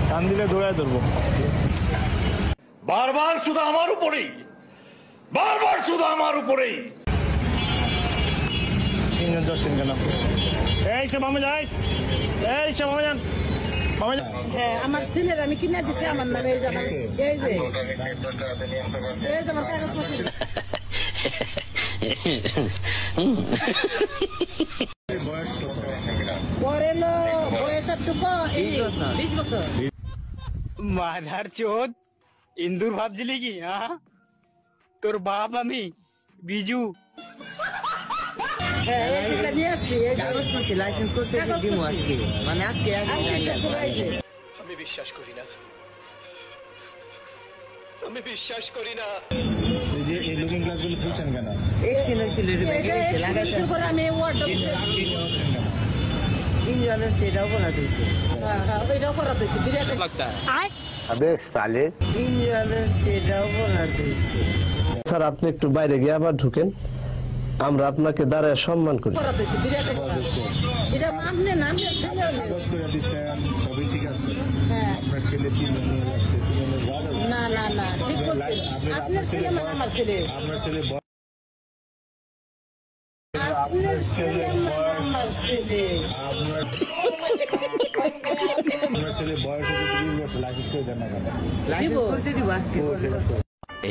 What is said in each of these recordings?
টান দিলে দৌড়ায় ধরবো। বারবার শুধু আমার উপরেই, বারবার শুধু আমার উপরেই। তিনজন ধরছেন কেন? এই সব মামা যাই, এই সব মামা যান, মামা যান। হ্যাঁ, আমার ছেলের আমি কিনে দিছি আমার নামে। এই যে এই যে আমার কাগজপত্র। বয়স 20 বছর। মাদার চোদ, ইন্দুর ভাবছিলি কি? হ্যাঁ, তোর বাপ আমি বিজু। লাইসেন্স করতে দিমু আজকে, মানে আজকে আমি বিশ্বাস করি না, আমি বিশ্বাস করি না। এই যে এই লুকিং গ্লাসগুলো খুলছেন কেন? ইঞ্জিনের সেটাও করা দিয়েছে। আবে সালে, ইঞ্জিনের সেটাও করা দিয়েছে। স্যার আপনি একটু বাইরে গিয়ে আবার ঢুকেন, আমরা আপনাকে দাঁড়ায় সম্মান করি। সবই ঠিক আছে। আপনার ছেলে না না না, ঠিক বলছেন। আপনার ছেলে মানে আমার ছেলে। আপনার ছেলে আপনার ছেলে আমার ছেলে। আপনার ছেলে বয়স 30 বছর, লাইসেন্স করে দেন না কেন? লাইসেন্স করতে দিব আজকে।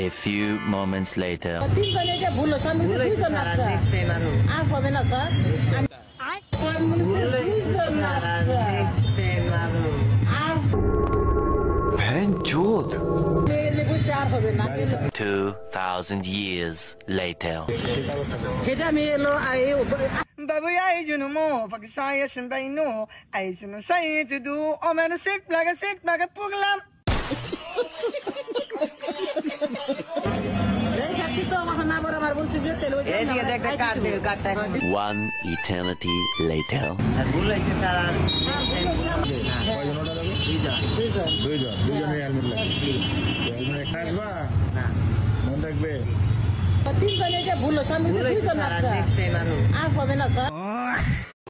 A few moments later. তিনজন এটা ভুল হচ্ছে, আমি দুইজন না স্যার। নেক্সট টাইম আরো আর হবে না স্যার। Venjod. আর হবে না। 2000 years later. এটা আমি এলো Babu ay junumo, pagsaya simbayno, ay sunusay to do, o manusik, laga puglam. One eternity later. দুইজনের হেলমেট লাগবে। হেলমেট আসবা না, মনে রাখবে। তিনজন এটা ভুল হচ্ছে, আমি দুইজন না স্যার। নেক্সট টাইম আরো আর হবে না স্যার।